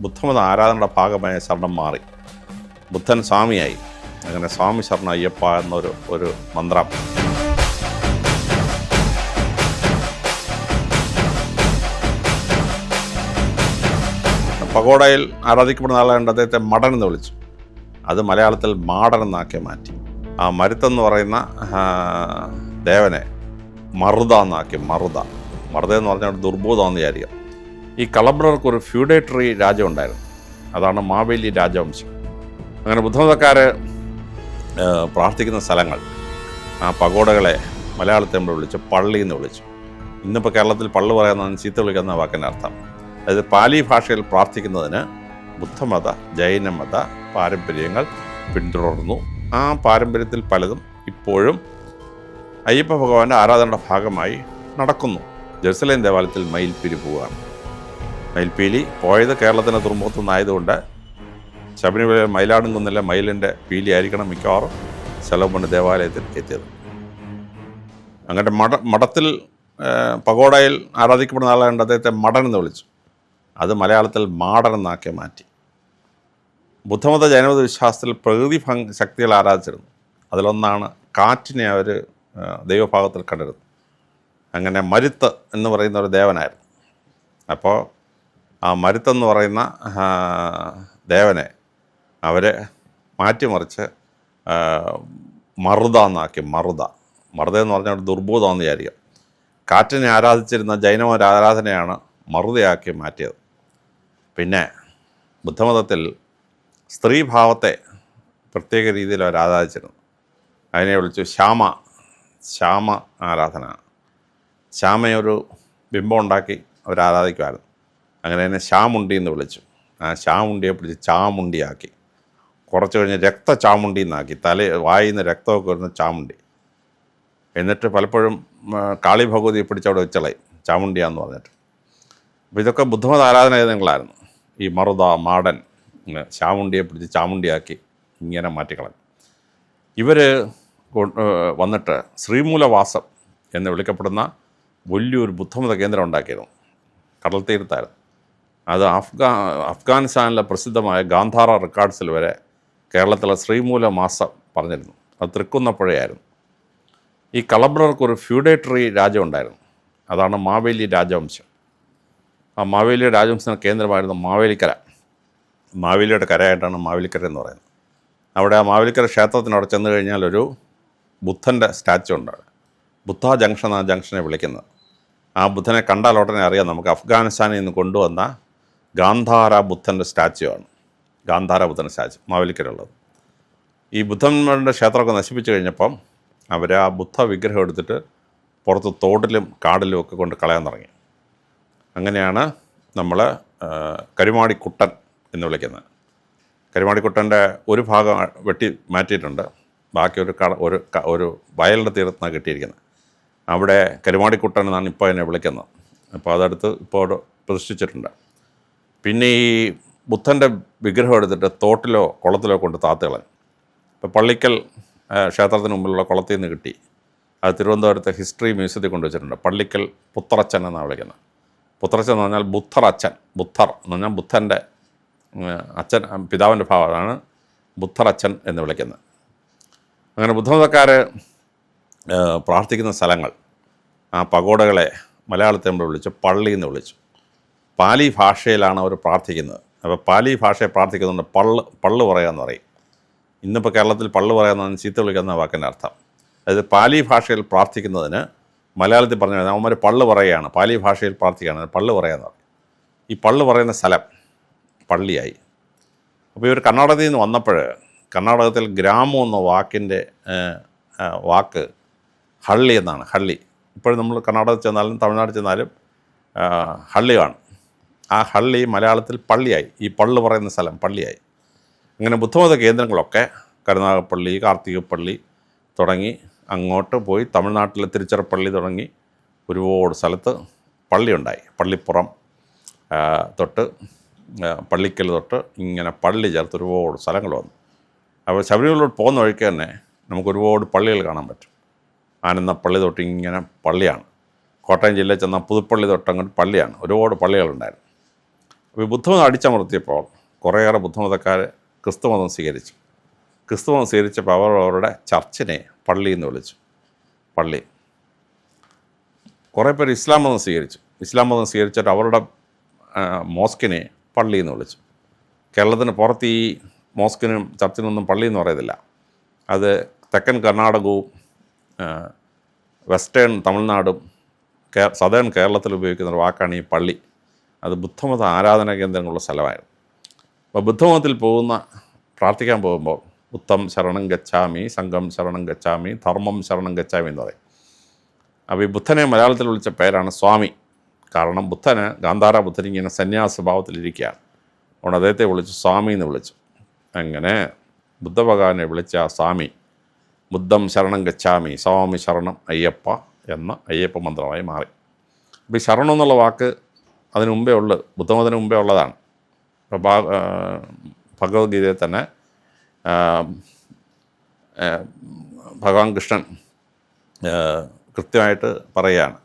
ബുദ്ധമത ആരാധനയുടെ ഭാഗമായ ശരണം മാറി. ബുദ്ധൻ സ്വാമിയായി. അങ്ങനെ സ്വാമി ശരണ അയ്യപ്പ എന്നൊരു മന്ത്രം പഗോഡയിൽ ആരാധിക്കപ്പെടുന്ന ആളുണ്ട്. അദ്ദേഹത്തെ മടൻ എന്ന് വിളിച്ചു. അത് മലയാളത്തിൽ മാടൻ എന്നാക്കി മാറ്റി. ആ മരുത്തെന്ന് പറയുന്ന ദേവനെ മറുത എന്നാക്കി. മറുത എന്ന് പറഞ്ഞാൽ ദുർബോധമെന്ന് വിചാരിക്കാം. ഈ കളബ്രർക്ക് ഒരു ഫ്യൂഡേറ്ററി രാജ്യം ഉണ്ടായിരുന്നു. അതാണ് മാവേലി രാജവംശം. അങ്ങനെ ബുദ്ധമതക്കാർ പ്രാർത്ഥിക്കുന്ന സ്ഥലങ്ങൾ, ആ പഗോഡകളെ മലയാളത്തിൽ നമ്മൾ വിളിച്ചു പള്ളി എന്ന് വിളിച്ചു. ഇന്നിപ്പോൾ കേരളത്തിൽ പള്ളി പറയുന്നതിന് ചീത്ത വിളിക്കുന്ന വാക്കിൻ്റെ അർത്ഥം. അതായത് പാലി ഭാഷയിൽ പ്രാർത്ഥിക്കുന്നതിന് ബുദ്ധമത ജൈനമത പാരമ്പര്യങ്ങൾ പിന്തുടർന്നു. ആ പാരമ്പര്യത്തിൽ പലതും ഇപ്പോഴും അയ്യപ്പ ഭഗവാന്റെ ആരാധനയുടെ ഭാഗമായി നടക്കുന്നു. ജെറുസലേം ദേവാലയത്തിൽ മയിൽപ്പീലി പോവുകയാണ്. മയിൽപ്പീലി പോയത് കേരളത്തിൻ്റെ തുറമുഖത്തു നിന്നായതുകൊണ്ട് ശബരിമല മയിലാടുംകുന്നിലെ മയിലിൻ്റെ പീലി ആയിരിക്കണം മിക്കവാറും ശലോമോൻ ദേവാലയത്തിൽ എത്തിയത്. അങ്ങനെ മഠത്തിൽ പഗോഡയിൽ ആരാധിക്കപ്പെടുന്ന ആളുണ്ട്. അദ്ദേഹത്തെ മടൻ എന്ന് വിളിച്ചു. അത് മലയാളത്തിൽ മാടൻ എന്നാക്കി മാറ്റി. ബുദ്ധമത ജൈനമത വിശ്വാസത്തിൽ പ്രകൃതി ശക്തികൾ ആരാധിച്ചിരുന്നു. അതിലൊന്നാണ് കാറ്റിനെ അവർ ദൈവഭാഗത്തിൽ കണ്ടിരുന്നു. അങ്ങനെ മരുത്ത് എന്ന് പറയുന്ന ഒരു ദേവനായിരുന്നു. അപ്പോൾ ആ മരുത്തെന്ന് പറയുന്ന ദേവനെ അവർ മാറ്റിമറിച്ച് മറുത എന്നാക്കി. മറുത എന്ന് പറഞ്ഞാൽ ദുർബോധമെന്ന് വിചാരിക്കാം. കാറ്റിനെ ആരാധിച്ചിരുന്ന ജൈനമത ആരാധനയാണ് മറുതയാക്കി മാറ്റിയത്. പിന്നെ ബുദ്ധമതത്തിൽ സ്ത്രീഭാവത്തെ പ്രത്യേക രീതിയിൽ അവർ ആരാധിച്ചിരുന്നു. അതിനെ വിളിച്ചു ശ്യാമ ആരാധന. ശ്യാമയൊരു ബിംബം ഉണ്ടാക്കി അവർ ആരാധിക്കുമായിരുന്നു. അങ്ങനെ തന്നെ ചാമുണ്ടി എന്ന് വിളിച്ചു. ആ ചാമുണ്ടിയെ പിടിച്ച് ചാമുണ്ടിയാക്കി. കുറച്ച് കഴിഞ്ഞ് രക്തചാമുണ്ടി എന്നാക്കി. വായിൽ നിന്ന് രക്തമൊക്കെ വരുന്ന ചാമുണ്ടി. എന്നിട്ട് പലപ്പോഴും കാളി ഭഗവതിയെ പിടിച്ചവിടെ വെച്ചളയും ചാമുണ്ടിയാന്ന് പറഞ്ഞിട്ട്. അപ്പോൾ ഇതൊക്കെ ബുദ്ധമത ആരാധനായുധങ്ങളായിരുന്നു. ഈ മറുത മാടൻ ചാമുണ്ടിയെ പിടിച്ച് ചാമുണ്ടിയാക്കി ഇങ്ങനെ മാറ്റിക്കളഞ്ഞു. ഇവർ വന്നിട്ട് ശ്രീമൂലവാസം എന്ന് വിളിക്കപ്പെടുന്ന വലിയൊരു ബുദ്ധമത കേന്ദ്രം ഉണ്ടാക്കിയിരുന്നു. കടൽ തീരത്തായിരുന്നു. അത് അഫ്ഗാനിസ്ഥാനിലെ പ്രസിദ്ധമായ ഗാന്ധാര റെക്കോർഡ്സിൽ വരെ കേരളത്തിലെ ശ്രീമൂലമാസം പറഞ്ഞിരുന്നു. അത് തൃക്കുന്നപ്പുഴയായിരുന്നു. ഈ കളബ്രർക്ക് ഒരു ഫ്യൂഡേറ്ററി രാജ്യം ഉണ്ടായിരുന്നു. അതാണ് മാവേലി രാജവംശം. ആ മാവേലി രാജവംശത്തിന് കേന്ദ്രമായിരുന്നു മാവേലിക്കര. മാവേലിയുടെ കരയായിട്ടാണ് മാവേലിക്കര എന്ന് പറയുന്നത്. അവിടെ ആ മാവേലിക്കര ക്ഷേത്രത്തിനവിടെ ചെന്ന് കഴിഞ്ഞാൽ ഒരു ബുദ്ധൻ്റെ സ്റ്റാച്ചു ഉണ്ട്. ബുദ്ധ ജംഗ്ഷൻ ആ ജംഗ്ഷനെ വിളിക്കുന്നത്. ആ ബുദ്ധനെ കണ്ടാൽ ഉടനെ അറിയാം നമുക്ക് അഫ്ഗാനിസ്ഥാനിൽ നിന്ന് കൊണ്ടുവന്ന ഗാന്ധാര ബുദ്ധൻ്റെ സ്റ്റാച്ചു ആണ്. ഗാന്ധാര ബുദ്ധൻ്റെ സ്റ്റാച്ചു മാവേലിക്കരയുള്ളത്. ഈ ബുദ്ധന്മാരുടെ ക്ഷേത്രമൊക്കെ നശിപ്പിച്ചു കഴിഞ്ഞപ്പം അവർ ആ ബുദ്ധ വിഗ്രഹം എടുത്തിട്ട് പുറത്ത് തോട്ടിലും കാടിലും ഒക്കെ കൊണ്ട് കളയാൻ തുടങ്ങി. അങ്ങനെയാണ് നമ്മൾ കരുമാടിക്കുട്ടൻ എന്ന് വിളിക്കുന്നത്. കരുമാടിക്കുട്ടൻ്റെ ഒരു ഭാഗം വെട്ടി മാറ്റിയിട്ടുണ്ട്. ബാക്കി ഒരു വയലിൻ്റെ തീരത്താണ് കിട്ടിയിരിക്കുന്നത്. അവിടെ കരുമാടിക്കുട്ടൻ എന്നാണ് ഇപ്പോൾ അതിനെ വിളിക്കുന്നത്. അപ്പോൾ അതെടുത്ത് ഇപ്പോൾ പ്രതിഷ്ഠിച്ചിട്ടുണ്ട്. പിന്നെ ഈ ബുദ്ധൻ്റെ വിഗ്രഹം എടുത്തിട്ട് തോട്ടിലോ കുളത്തിലോ കൊണ്ട് താത്തുകളഞ്ഞു. ഇപ്പോൾ പള്ളിക്കൽ ക്ഷേത്രത്തിന് മുമ്പിലുള്ള കുളത്തിൽ നിന്ന് കിട്ടി. അത് തിരുവനന്തപുരത്തെ ഹിസ്റ്ററി മ്യൂസിയത്തിൽ കൊണ്ടുവച്ചിട്ടുണ്ട്. പള്ളിക്കൽ പുത്തറച്ചൻ എന്നാണ് വിളിക്കുന്നത്. പുത്തറച്ചൻ എന്ന് പറഞ്ഞാൽ ബുദ്ധറച്ചൻ. ബുദ്ധർ എന്ന് പറഞ്ഞാൽ ബുദ്ധൻ്റെ അച്ഛൻ, പിതാവിൻ്റെ ഭാവമാണ് ബുദ്ധറച്ചൻ എന്ന് വിളിക്കുന്നത്. അങ്ങനെ ബുദ്ധമതക്കാർ പ്രാർത്ഥിക്കുന്ന സ്ഥലങ്ങൾ, ആ പഗോഡകളെ മലയാളത്തിൽ നമ്മൾ വിളിച്ചു പള്ളി എന്ന് വിളിച്ചു. പാലി ഭാഷയിലാണ് അവർ പ്രാർത്ഥിക്കുന്നത്. അപ്പോൾ പാലി ഭാഷയെ പ്രാർത്ഥിക്കുന്നുണ്ട് പള്ളു പറയാമെന്ന് പറയും. ഇന്നിപ്പോൾ കേരളത്തിൽ പള്ളു പറയാമെന്ന് ചീത്ത വിളിക്കുന്ന വാക്കിൻ്റെ അർത്ഥം. അതായത് പാലി ഭാഷയിൽ പ്രാർത്ഥിക്കുന്നതിന് മലയാളത്തിൽ പറഞ്ഞു കഴിഞ്ഞാൽ അവന്മാർ പള്ളു പറയുകയാണ്. പാലി ഭാഷയിൽ പ്രാർത്ഥിക്കുകയാണ്, പള്ളു പറയാമെന്ന് പറയും. ഈ പള്ളു പറയുന്ന സ്ഥലം പള്ളിയായി. അപ്പോൾ ഇവർ കർണാടകത്തിൽ നിന്ന് വന്നപ്പോൾ കർണാടകത്തിൽ ഗ്രാമം എന്ന വാക്കിൻ്റെ വാക്ക് ഹള്ളി എന്നാണ്. ഹള്ളി ഇപ്പോഴും നമ്മൾ കർണാടകത്തിൽ ചെന്നാലും തമിഴ്നാട് ചെന്നാലും ഹള്ളി കാണും. ആ ഹള്ളി മലയാളത്തിൽ പള്ളിയായി. ഈ പള്ളു പറയുന്ന സ്ഥലം പള്ളിയായി. അങ്ങനെ ബുദ്ധമത കേന്ദ്രങ്ങളൊക്കെ കരുനാഗപ്പള്ളി, കാർത്തികപ്പള്ളി തുടങ്ങി അങ്ങോട്ട് പോയി തമിഴ്നാട്ടിലെ തിരുച്ചിറപ്പള്ളി തുടങ്ങി ഒരുപാട് സ്ഥലത്ത് പള്ളിയുണ്ടായി. പള്ളിപ്പുറം തൊട്ട് പള്ളിക്കൽ തൊട്ട് ഇങ്ങനെ പള്ളി ചേർത്ത് ഒരുപാട് സ്ഥലങ്ങൾ വന്നു. അപ്പോൾ ശബരിമലയിലോട്ട് പോകുന്ന വഴിക്ക് തന്നെ നമുക്ക് ഒരുപാട് പള്ളികൾ കാണാൻ പറ്റും. ആനന്ദപ്പള്ളി തൊട്ട് ഇങ്ങനെ പള്ളിയാണ്. കോട്ടയം ജില്ലയിൽ ചെന്നാൽ പുതുപ്പള്ളി തൊട്ട് അങ്ങോട്ട് പള്ളിയാണ്. ഒരുപാട് പള്ളികളുണ്ടായിരുന്നു. അപ്പോൾ ഈ ബുദ്ധമതം അടിച്ചമർത്തിയപ്പോൾ കുറേയേറെ ബുദ്ധമതക്കാർ ക്രിസ്തുമതം സ്വീകരിച്ചു. ക്രിസ്തുമതം സ്വീകരിച്ചപ്പോൾ അവർ അവരുടെ ചർച്ചിനെ പള്ളി എന്ന് വിളിച്ചു. പള്ളി. കുറേ പേര് ഇസ്ലാം മതം സ്വീകരിച്ചു. ഇസ്ലാം മതം സ്വീകരിച്ചിട്ട് അവരുടെ മോസ്കിനെ പള്ളി എന്ന് വിളിച്ചു. കേരളത്തിന് പുറത്ത് ഈ മോസ്കിനും ചർച്ചിനൊന്നും പള്ളി എന്ന് പറയുന്നില്ല. അത് തെക്കൻ കർണാടകവും വെസ്റ്റേൺ തമിഴ്നാടും സദേൺ കേരളത്തിൽ ഉപയോഗിക്കുന്ന ഒരു വാക്കാണ് ഈ പള്ളി. അത് ബുദ്ധമത ആരാധനാ കേന്ദ്രങ്ങളുള്ള സ്ഥലമായിരുന്നു. അപ്പോൾ ബുദ്ധമതത്തിൽ പ്രാർത്ഥിക്കാൻ പോകുമ്പോൾ ബുദ്ധം ശരണം ഗച്ഛാമി, സംഘം ശരണം ഗച്ഛാമി, ധർമ്മം ശരണം ഗച്ഛാമി എന്ന് പറയും. അപ്പോൾ ഈ ബുദ്ധനെ മലയാളത്തിൽ വിളിച്ച പേരാണ് സ്വാമി. കാരണം ബുദ്ധന് ഗാന്ധാര ബുദ്ധൻ ഇങ്ങനെ സന്യാസ ഭാവത്തിലിരിക്കുകയാണ്. അതുകൊണ്ട് അദ്ദേഹത്തെ വിളിച്ചു സ്വാമി എന്ന് വിളിച്ചു. അങ്ങനെ ബുദ്ധഭഗവാനെ വിളിച്ച ആ സ്വാമി ബുദ്ധം ശരണം ഗച്ഛാമി, സ്വാമി ശരണം അയ്യപ്പ എന്ന അയ്യപ്പ മന്ത്രമായി മാറി. അപ്പോൾ ഈ ശരണം എന്നുള്ള വാക്ക് അതിന് മുമ്പേ ബുദ്ധമതത്തിന് മുമ്പേ ഉള്ളതാണ്. ഇപ്പോൾ ഭഗവത്ഗീതയിൽ തന്നെ ഭഗവാൻ കൃഷ്ണൻ കൃത്യമായിട്ട് പറയുകയാണ്,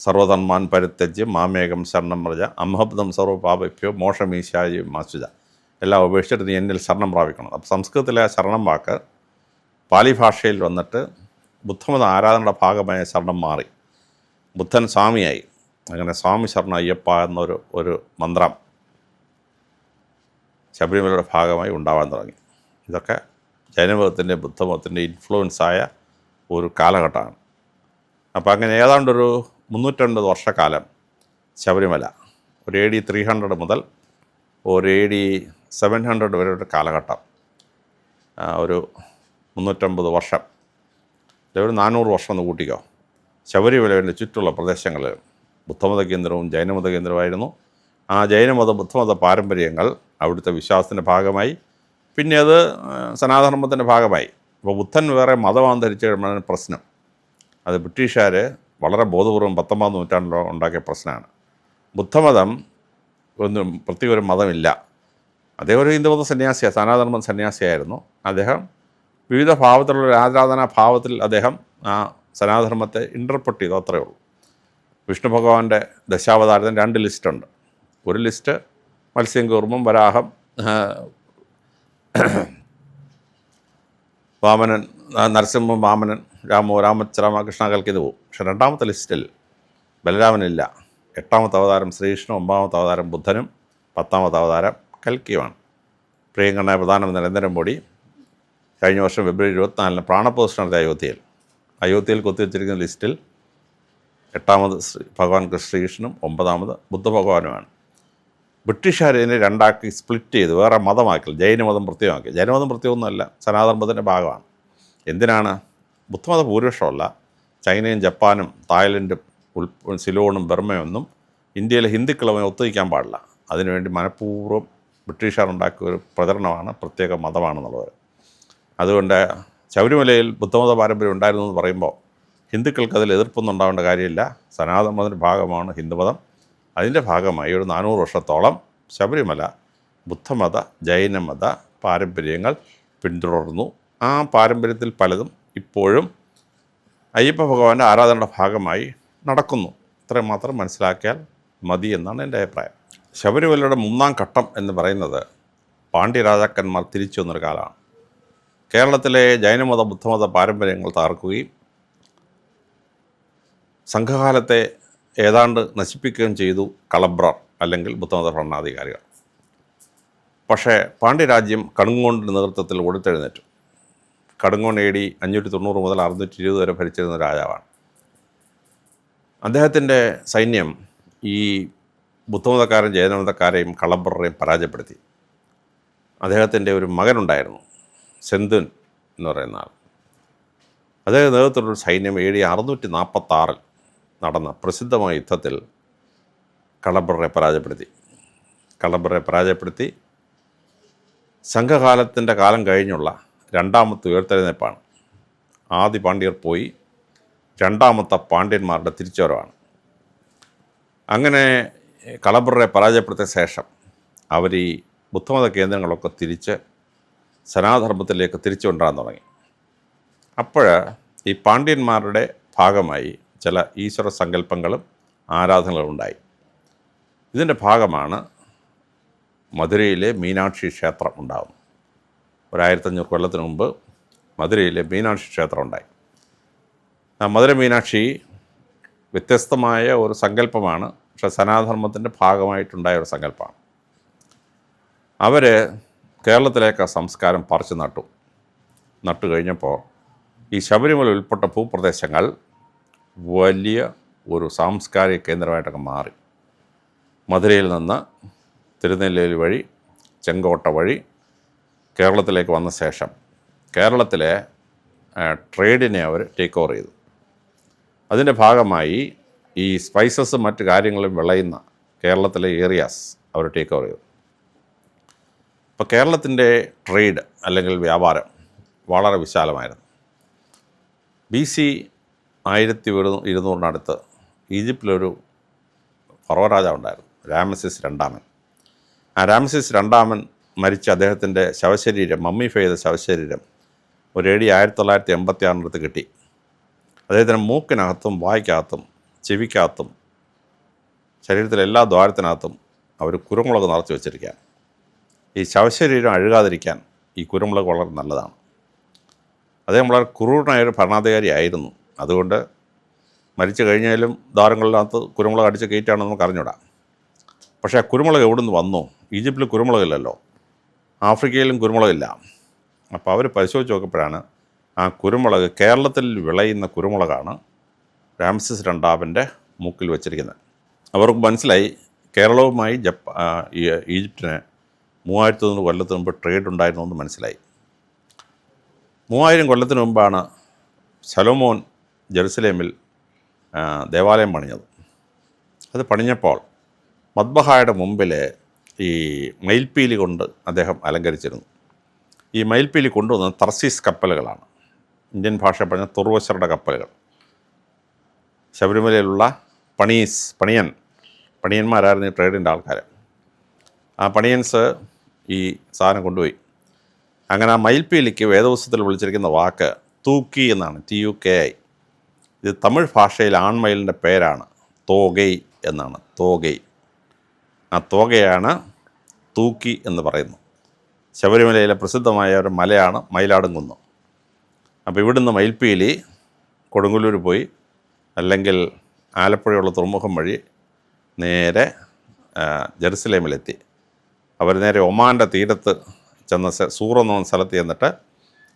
സർവധർമാൻ പരിത്യജ്യ മാമേകം ശരണം വ്രജ അംഹബ്ദം സർവ്വപാപഭ്യോ മോക്ഷമീശായി മാസുജ, എല്ലാം ഉപേക്ഷിച്ചിട്ട് നീ എന്നിൽ ശരണം പ്രാപിക്കണം. അപ്പോൾ സംസ്കൃതത്തിലെ ശരണം വാക്ക് പാലി ഭാഷയിൽ വന്നിട്ട് ബുദ്ധമത ആരാധനയുടെ ഭാഗമായ ശരണം മാറി. ബുദ്ധൻ സ്വാമിയായി. അങ്ങനെ സ്വാമി ശരണം അയ്യപ്പ എന്നൊരു മന്ത്രം ശബരിമലയുടെ ഭാഗമായി ഉണ്ടാവാൻ തുടങ്ങി. ഇതൊക്കെ ജൈനമതത്തിൻ്റെ ബുദ്ധമതത്തിൻ്റെ ഇൻഫ്ലുവൻസായ ഒരു കാലഘട്ടമാണ്. അപ്പോൾ അങ്ങനെ ഏതാണ്ടൊരു 350 വർഷക്കാലം ശബരിമല ഒരു AD 300 മുതൽ ഒരു AD 700 വരെ ഒരു കാലഘട്ടം, ഒരു 350 വർഷം, ഒരു 400 വർഷം എന്ന് കൂട്ടിക്കോ. ശബരിമലയുടെ ചുറ്റുള്ള പ്രദേശങ്ങളിൽ ബുദ്ധമത കേന്ദ്രവും ജൈനമത കേന്ദ്രമായിരുന്നു. ആ ജൈനമത ബുദ്ധമത പാരമ്പര്യങ്ങൾ അവിടുത്തെ വിശ്വാസത്തിൻ്റെ ഭാഗമായി, പിന്നെ അത് സനാതനധർമ്മത്തിൻ്റെ ഭാഗമായി. അപ്പോൾ ബുദ്ധൻ വേറെ മതമാന്തരിച്ച് കഴിയുമ്പോഴാണ് പ്രശ്നം. അത് ബ്രിട്ടീഷുകാർ വളരെ ബോധപൂർവം 19-ാം നൂറ്റാണ്ടിലോ ഉണ്ടാക്കിയ പ്രശ്നമാണ്. ബുദ്ധമതം ഒന്നും പ്രത്യേക ഒരു മതമില്ല. അദ്ദേഹം ഒരു ഹിന്ദുമത സന്യാസിയാണ്, സനാതനധർമ്മ സന്യാസിയായിരുന്നു. അദ്ദേഹം വിവിധ ഭാവത്തിലുള്ള ആരാധനാ ഭാവത്തിൽ അദ്ദേഹം ആ സനാതനധർമ്മത്തെ ഇൻ്റർപ്രറ്റ് ചെയ്തു, അത്രയേ ഉള്ളൂ. വിഷ്ണു ഭഗവാന്റെ ദശാവതാരത്തിന് 2 ലിസ്റ്റുണ്ട്. ഒരു ലിസ്റ്റ് മത്സ്യംകൂർമ്മം, വരാഹം, വാമനൻ, നരസിംഹം, വാമനൻ, രാമകൃഷ്ണ കൽക്കിത് പോകും. പക്ഷെ 2ാമത്തെ ലിസ്റ്റിൽ ബലരാമനില്ല. 8ാമത്തെ അവതാരം ശ്രീകൃഷ്ണനും, 9ാമത്തെ അവതാരം ബുദ്ധനും, 10ാമത്തെ അവതാരം കൽക്കിയുമാണ്. പ്രിയങ്കരനായ പ്രധാനമന്ത്രി നരേന്ദ്രമോദി കഴിഞ്ഞ വർഷം ഫെബ്രുവരി 24-ന് പ്രാണപ്രതിഷ്ഠ നടത്തിയ അയോധ്യയിൽ കൊത്തിവെച്ചിരിക്കുന്ന ലിസ്റ്റിൽ 8ാമത് ഭഗവാൻ ശ്രീകൃഷ്ണനും 9ാമത് ബുദ്ധഭഗവാനുമാണ്. ബ്രിട്ടീഷുകാർ ഇതിനെ 2ആക്കി സ്പ്ലിറ്റ് ചെയ്ത് വേറെ മതമാക്കി, ജൈനമതം പ്രത്യേകമാക്കി. ജൈനമതം പ്രത്യേകമൊന്നുമല്ല, സനാതനധർമ്മത്തിൻ്റെ ഭാഗമാണ്. എന്തിനാണ്? ബുദ്ധമത ഭൂരിപക്ഷമല്ല. ചൈനയും ജപ്പാനും തായ്ലൻഡും സിലോണും ബർമയൊന്നും ഇന്ത്യയിലെ ഹിന്ദുക്കളുമായി ഒത്തുനിൽക്കാൻ പാടില്ല. അതിനുവേണ്ടി മനഃപൂർവ്വം ബ്രിട്ടീഷുകാർ ഉണ്ടാക്കിയ ഒരു പ്രചരണമാണ് പ്രത്യേക മതമാണെന്നുള്ളത്. അതുകൊണ്ട് ശബരിമലയിൽ ബുദ്ധമത പാരമ്പര്യം ഉണ്ടായിരുന്നു എന്ന് പറയുമ്പോൾ ഹിന്ദുക്കൾക്ക് അതിൽ എതിർപ്പൊന്നും ഉണ്ടാവേണ്ട കാര്യമില്ല. സനാതനമതത്തിൻ്റെ ഭാഗമാണ് ഹിന്ദുമതം. അതിൻ്റെ ഭാഗമായി ഒരു 400 വർഷത്തോളം ശബരിമല ബുദ്ധമത ജൈനമത പാരമ്പര്യങ്ങൾ പിന്തുടർന്നു. ആ പാരമ്പര്യത്തിൽ പലതും ഇപ്പോഴും അയ്യപ്പ ഭഗവാന്റെ ആരാധനയുടെ ഭാഗമായി നടക്കുന്നു. ഇത്രയും മാത്രം മനസ്സിലാക്കിയാൽ മതി എന്നാണ് എൻ്റെ അഭിപ്രായം. ശബരിമലയുടെ 3ാം ഘട്ടം എന്ന് പറയുന്നത് പാണ്ഡ്യ രാജാക്കന്മാർ തിരിച്ചു വന്നൊരു കാലമാണ്. കേരളത്തിലെ ജൈനമത ബുദ്ധമത പാരമ്പര്യങ്ങൾ തകർക്കുകയും സംഘകാലത്തെ ഏതാണ്ട് നശിപ്പിക്കുകയും ചെയ്തു കളബ്രർ അല്ലെങ്കിൽ ബുദ്ധമത ഭരണാധികാരികൾ. പക്ഷേ പാണ്ഡ്യരാജ്യം കടുങ്ങോണിൻ്റെ നേതൃത്വത്തിൽ ഓടിത്തെഴുന്നേറ്റു. കടുങ്ങോൺ AD 590 മുതൽ 620 വരെ ഭരിച്ചിരുന്ന രാജാവാണ്. അദ്ദേഹത്തിൻ്റെ സൈന്യം ഈ ബുദ്ധമതക്കാരെയും ജൈനമതക്കാരെയും കളബ്രറേയും പരാജയപ്പെടുത്തി. അദ്ദേഹത്തിൻ്റെ ഒരു മകനുണ്ടായിരുന്നു, സെന്തുൻ എന്ന് പറയുന്ന ആൾ. അദ്ദേഹം നേതൃത്വത്തിലൊരു സൈന്യം AD 646 നടന്ന പ്രസിദ്ധമായ യുദ്ധത്തിൽ കളബ്രറെ പരാജയപ്പെടുത്തി. സംഘകാലത്തിൻ്റെ കാലം കഴിഞ്ഞുള്ള 2ാമത്തെ ഉയർത്തെഴുന്നേൽപ്പാണ്. ആദ്യ പാണ്ഡ്യർ പോയി, 2ാമത്തെ പാണ്ഡ്യന്മാരുടെ തിരിച്ചുവരവാണ്. അങ്ങനെ കളബ്രറെ പരാജയപ്പെടുത്തിയ ശേഷം അവർ ഈ ബുദ്ധമത കേന്ദ്രങ്ങളൊക്കെ തിരിച്ച് സനാതനധർമ്മത്തിലേക്ക് തിരിച്ചു കൊണ്ടുവരാൻ തുടങ്ങി. അപ്പോൾ ഈ പാണ്ഡ്യന്മാരുടെ ഭാഗമായി ചില ഈശ്വര സങ്കല്പങ്ങളും ആരാധനകളും ഉണ്ടായി. ഇതിൻ്റെ ഭാഗമാണ് മധുരയിലെ മീനാക്ഷി ക്ഷേത്രം ഉണ്ടാകുന്നത്. 1500 കൊല്ലത്തിന് മുമ്പ് മധുരയിലെ മീനാക്ഷി ക്ഷേത്രം ഉണ്ടായി. മധുര മീനാക്ഷി വ്യത്യസ്തമായ ഒരു സങ്കല്പമാണ്, പക്ഷേ സനാതനധർമ്മത്തിൻ്റെ ഭാഗമായിട്ടുണ്ടായ ഒരു സങ്കല്പമാണ്. അവർ കേരളത്തിലേക്ക് സംസ്കാരം പറിച്ചു നട്ടു കഴിഞ്ഞപ്പോൾ ഈ ശബരിമല ഉൾപ്പെട്ട ഭൂപ്രദേശങ്ങൾ വലിയ ഒരു സാംസ്കാരിക കേന്ദ്രമായിട്ടൊക്കെ മാറി. മധുരയിൽ നിന്ന് തിരുനെല്വേലി വഴി ചെങ്കോട്ട വഴി കേരളത്തിലേക്ക് വന്ന ശേഷം കേരളത്തിലെ ട്രേഡിനെ അവർ ടേക്ക് ഓവർ ചെയ്തു. അതിൻ്റെ ഭാഗമായി ഈ സ്പൈസസും മറ്റു കാര്യങ്ങളും വിളയുന്ന കേരളത്തിലെ ഏരിയാസ് അവർ ടേക്ക് ഓവർ ചെയ്തു. അപ്പോൾ കേരളത്തിൻ്റെ ട്രേഡ് അല്ലെങ്കിൽ വ്യാപാരം വളരെ വിശാലമായിരുന്നു. BC 1200 ഈജിപ്തിലൊരു ഫറോ രാജാവ് ഉണ്ടായിരുന്നു, രാമസിസ് രണ്ടാമൻ. ആ രാമസിസ് രണ്ടാമൻ മരിച്ച അദ്ദേഹത്തിൻ്റെ ശവശരീരം, മമ്മിഫൈ ചെയ്ത ശവശരീരം ഒരു AD 1986 കിട്ടി. അദ്ദേഹത്തിൻ്റെ മൂക്കിനകത്തും വായ്ക്കകത്തും ചെവിക്കകത്തും ശരീരത്തിലെ എല്ലാ ദ്വാരത്തിനകത്തും അവർ കുരുമുളക് നിറച്ച് വെച്ചിരിക്കുകയാണ്. ഈ ശവശരീരം അഴുകാതിരിക്കാൻ ഈ കുരുമുളക് വളരെ നല്ലതാണ്. അദ്ദേഹം വളരെ ക്രൂരനായൊരു ഭരണാധികാരി ആയിരുന്നു. അതുകൊണ്ട് മരിച്ചു കഴിഞ്ഞാലും ദ്വാരങ്ങളിനകത്ത് കുരുമുളക് അടിച്ച് കയറ്റാണെന്ന് നമുക്ക് അറിഞ്ഞൂടാ. പക്ഷേ ആ കുരുമുളക് എവിടെ നിന്ന് വന്നു? ഈജിപ്തിൽ കുരുമുളകില്ലല്ലോ, ആഫ്രിക്കയിലും കുരുമുളകില്ല. അപ്പോൾ അവർ പരിശോധിച്ച് നോക്കപ്പോഴാണ് ആ കുരുമുളക് കേരളത്തിൽ വിളയുന്ന കുരുമുളകാണ് രാമസിസ് രണ്ടാമൻ്റെ മൂക്കിൽ വെച്ചിരിക്കുന്നത്. അവർക്ക് മനസ്സിലായി കേരളവുമായി ഈജിപ്തിന് 3000 കൊല്ലത്തിന് മുമ്പ് ട്രേഡ് ഉണ്ടായിരുന്നു എന്ന് മനസ്സിലായി. 3000 കൊല്ലത്തിന് മുമ്പാണ് ശലോമോൻ ജെറുസലേമിൽ ദേവാലയം പണിഞ്ഞത്. അത് പണിഞ്ഞപ്പോൾ മദ്ബഹായുടെ മുമ്പിൽ ഈ മയിൽപ്പീലി കൊണ്ട് അദ്ദേഹം അലങ്കരിച്ചിരുന്നു. ഈ മയിൽപ്പീലി കൊണ്ടുവന്നത് തർസീസ് കപ്പലുകളാണ്, ഇന്ത്യൻ ഭാഷ പറഞ്ഞ തുർവശരുടെ കപ്പലുകൾ. ശബരിമലയിലുള്ള പണിയന്മാരായിരുന്നു ഈ ട്രേഡിൻ്റെ ആൾക്കാർ. ആ പണിയൻസ് ഈ സാധനം കൊണ്ടുപോയി. അങ്ങനെ ആ മയിൽപ്പീലിക്ക് വേദപുസ്തകത്തിൽ വിളിച്ചിരിക്കുന്ന വാക്ക് തൂക്കി എന്നാണ്, TUKI. ഇത് തമിഴ് ഭാഷയിൽ ആൺമയിലിൻ്റെ പേരാണ്, തോഗൈ എന്നാണ്, തോഗൈ. ആ തോഗയാണ് തൂക്കി എന്ന് പറയുന്നു. ശബരിമലയിലെ പ്രസിദ്ധമായ ഒരു മലയാണ് മയിലാടുംകുന്ന്. അപ്പോൾ ഇവിടുന്ന് മയിൽപ്പീലി കൊടുങ്ങല്ലൂർ പോയി, അല്ലെങ്കിൽ ആലപ്പുഴയുള്ള തുറമുഖം വഴി നേരെ ജെറുസലേമിലെത്തി. അവർ നേരെ ഒമാൻ്റെ തീരത്ത് ചെന്ന സൂർ എന്ന സ്ഥലത്ത് ചെന്നിട്ട്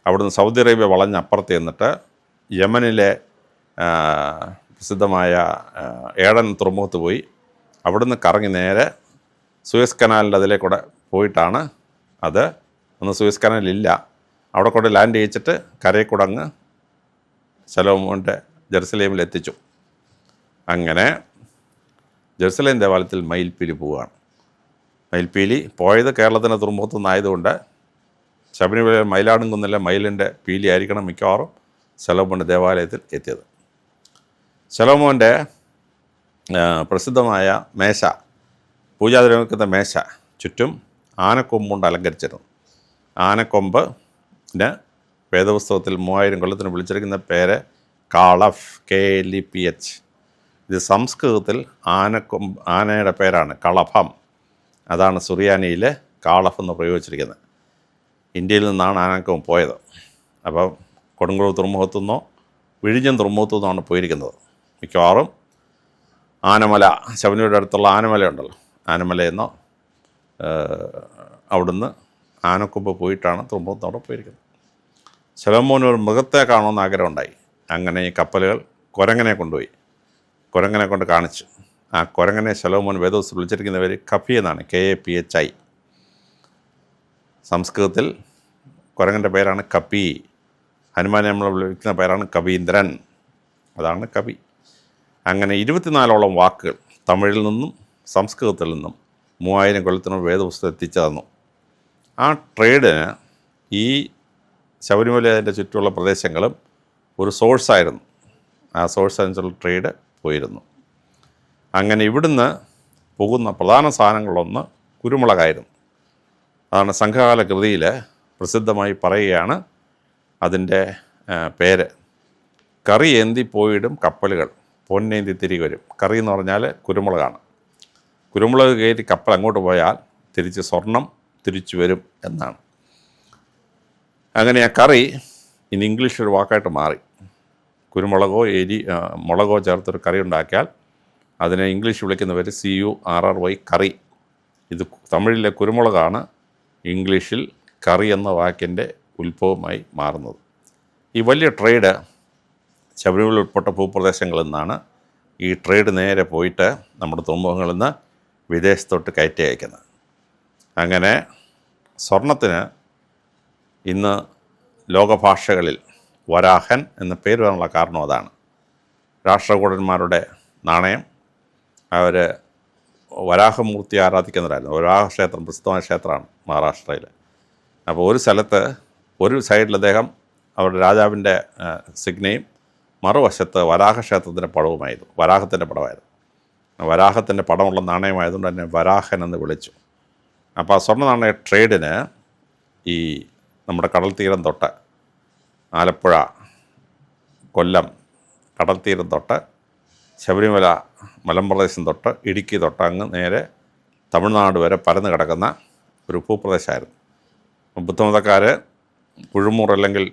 അവിടുന്ന് സൗദി അറേബ്യ വളഞ്ഞ് അപ്പുറത്ത് ചെന്നിട്ട് യമനിലെ പ്രസിദ്ധമായ ഏഡൻ തുറമുഖത്ത് പോയി അവിടുന്ന് കറങ്ങി നേരെ സൂയസ് കനാലിൻ്റെ അതിലേക്കൂടെ പോയിട്ടാണ് അത്, അന്ന് സൂയസ് കനാലില്ല, അവിടെ കൊണ്ട് ലാൻഡ് ചെയ്യിച്ചിട്ട് കരയിൽ കൂടെ അങ്ങ് ശലോമോൻ്റെ ജെറുസലേമിൽ എത്തിച്ചു. അങ്ങനെ ജെറുസലേം ദേവാലയത്തിൽ മയിൽപ്പീലി പോവുകയാണ്. മയിൽപ്പീലി പോയത് കേരളത്തിൻ്റെ തുറമുഖത്തു നിന്നായതുകൊണ്ട് ശബരിമല മയിലാടുംകുന്നിലെ മയിലിൻ്റെ പീലി ആയിരിക്കണം മിക്കവാറും ശലോമോൻ്റെ ദേവാലയത്തിൽ എത്തിയത്. ശലോമോൻ്റെ പ്രസിദ്ധമായ മേശ, പൂജാദ്രവ്യം വയ്ക്കുന്ന മേശ ചുറ്റും ആനക്കൊമ്പ് കൊണ്ട് അലങ്കരിച്ചിരുന്നു. ആനക്കൊമ്പിന് വേദപുസ്തകത്തിൽ 3000 കൊല്ലത്തിന് വിളിച്ചിരിക്കുന്ന പേര് കാളഫ്, KLEPH. ഇത് സംസ്കൃതത്തിൽ ആനയുടെ പേരാണ് കളഭം. അതാണ് സുറിയാനിയിലെ കാളഫ് എന്ന് പ്രയോഗിച്ചിരിക്കുന്നത്. ഇന്ത്യയിൽ നിന്നാണ് ആനക്കൊമ്പ് പോയത്. അപ്പം കൊടുങ്ങല്ലൂർ തുറമുഖത്തു നിന്നോ വിഴിഞ്ഞം തുറമുഖത്തു നിന്നാണ് പോയിരിക്കുന്നത്. മിക്കവാറും ആനമല, ശബരിമലയുടെ അടുത്തുള്ള ആനമലയുണ്ടല്ലോ, ആനമലയെന്നോ അവിടുന്ന് ആനക്കൊമ്പ് പോയിട്ടാണ് തുറമുഖത്തോടെ പോയിരിക്കുന്നത്. ശലോമോന് ഒരു മൃഗത്തെ കാണുമെന്ന് ആഗ്രഹമുണ്ടായി. അങ്ങനെ ഈ കപ്പലുകൾ കുരങ്ങനെ കൊണ്ടുപോയി, കുരങ്ങനെ കൊണ്ട് കാണിച്ചു. ആ കുരങ്ങനെ ശലോമോൻ വേദപുസ്തകത്തിൽ വിളിച്ചിരിക്കുന്ന പേര് കപി എന്നാണ്, KAPHI. സംസ്കൃതത്തിൽ കുരങ്ങൻ്റെ പേരാണ് കപി. ഹനുമാനെ നമ്മൾ വിളിക്കുന്ന പേരാണ് കവീന്ദ്രൻ, അതാണ് കവി. അങ്ങനെ 24ഓളം വാക്കുകൾ തമിഴിൽ നിന്നും സംസ്കൃതത്തിൽ നിന്നും 3000 കൊല്ലത്തിനും വേദപുസ്തകം എത്തിച്ചു തന്നു. ആ ട്രേഡിന് ഈ ശബരിമലയുടെ ചുറ്റുമുള്ള പ്രദേശങ്ങളും ഒരു സോഴ്സായിരുന്നു. ആ സോഴ്സ് അനുസരിച്ചുള്ള ട്രേഡ് പോയിരുന്നു. അങ്ങനെ ഇവിടുന്ന് പോകുന്ന പ്രധാന സാധനങ്ങളൊന്ന് കുരുമുളകായിരുന്നു. അതാണ് സംഘകാല കൃതിയിൽ പ്രസിദ്ധമായി പറയുകയാണ് അതിൻ്റെ പേര്. കറി ഏന്തി പോയിടും കപ്പലുകൾ പൊന്നേന്തി തിരികെ വരും. കറി എന്ന് പറഞ്ഞാൽ കുരുമുളകാണ്. കുരുമുളക് കയറ്റി കപ്പൽ അങ്ങോട്ട് പോയാൽ തിരിച്ച് സ്വർണം തിരിച്ചു വരും എന്നാണ്. അങ്ങനെ ആ കറി ഇനി ഇംഗ്ലീഷൊരു വാക്കായിട്ട് മാറി. കുരുമുളകോ മുളകോ ചേർത്തൊരു കറി ഉണ്ടാക്കിയാൽ അതിനെ ഇംഗ്ലീഷ് വിളിക്കുന്ന പേര് CURRY കറി. ഇത് തമിഴിലെ കുരുമുളകാണ് ഇംഗ്ലീഷിൽ കറി എന്ന വാക്കിൻ്റെ ഉത്ഭവമായി മാറുന്നത്. ഈ വലിയ ട്രേഡ് ശബരിമല ഉൾപ്പെട്ട ഭൂപ്രദേശങ്ങളിൽ നിന്നാണ് ഈ ട്രേഡ് നേരെ പോയിട്ട് നമ്മുടെ തുറമുഖങ്ങളിൽ നിന്ന് വിദേശത്തോട്ട് കയറ്റി അയക്കുന്നത്. അങ്ങനെ സ്വർണത്തിന് ഇന്ന് ലോകഭാഷകളിൽ വരാഹൻ എന്ന പേര് വരാനുള്ള കാരണം അതാണ്. രാഷ്ട്രകൂടന്മാരുടെ നാണയം അവർ വരാഹമൂർത്തി ആരാധിക്കുന്നവരായിരുന്നു. വരാഹക്ഷേത്രം പ്രസിദ്ധമായ ക്ഷേത്രമാണ് മഹാരാഷ്ട്രയിൽ. അപ്പോൾ ഒരു സ്ഥലത്ത് ഒരു സൈഡിൽ അദ്ദേഹം അവരുടെ രാജാവിൻ്റെ സിഗ്നയും മറുവശത്ത് വരാഹക്ഷേത്രത്തിൻ്റെ പടവുമായിരുന്നു. വരാഹത്തിൻ്റെ പടമായിരുന്നു. വരാഹത്തിൻ്റെ പടമുള്ള നാണയമായതുകൊണ്ട് തന്നെ വരാഹൻ എന്ന് വിളിച്ചു. അപ്പോൾ ആ സ്വർണ്ണ നാണയ ട്രേഡിന് ഈ നമ്മുടെ കടൽ തീരം തൊട്ട് ആലപ്പുഴ, കൊല്ലം കടൽ തീരം തൊട്ട് ശബരിമല മലമ്പ്രദേശം തൊട്ട് ഇടുക്കി തൊട്ട് അങ്ങ് നേരെ തമിഴ്നാട് വരെ പരന്ന് കിടക്കുന്ന ഒരു ഭൂപ്രദേശമായിരുന്നു. ബുദ്ധമതക്കാർ കുഴുമൂർ അല്ലെങ്കിൽ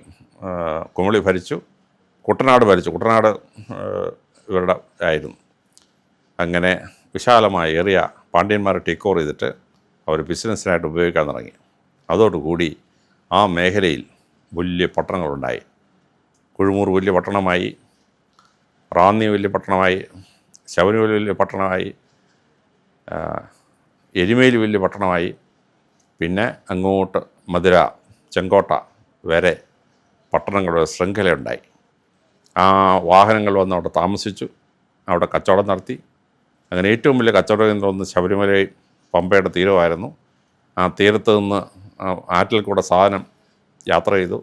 കുമളി ഭരിച്ചു, കുട്ടനാട് ഭരിച്ചു. കുട്ടനാട് ഇവരുടെ ആയിരുന്നു. അങ്ങനെ വിശാലമായ ഏറിയ പാണ്ഡ്യന്മാരെ ടേക്ക് ഓവർ ചെയ്തിട്ട് അവർ ബിസിനസ്സിനായിട്ട് ഉപയോഗിക്കാൻ തുടങ്ങി. അതോടുകൂടി ആ മേഖലയിൽ വലിയ പട്ടണങ്ങളുണ്ടായി. കുഴുമൂർ വലിയ പട്ടണമായി, റാന്നി വലിയ പട്ടണമായി, ശബരിമല വലിയ പട്ടണമായി, എരുമേലി വലിയ പട്ടണമായി. പിന്നെ അങ്ങോട്ട് മധുര, ചെങ്കോട്ട വരെ പട്ടണങ്ങളുടെ ശൃംഖലയുണ്ടായി. ആ വാഹനങ്ങൾ വന്ന് അവിടെ താമസിച്ചു, അവിടെ കച്ചവടം നടത്തി. അങ്ങനെ ഏറ്റവും വലിയ കച്ചവട കേന്ദ്രം ഒന്ന് ശബരിമല പമ്പയുടെ തീരമായിരുന്നു. ആ തീരത്ത് നിന്ന് ആറ്റിൽ കൂടെ സാധനം യാത്ര ചെയ്തു.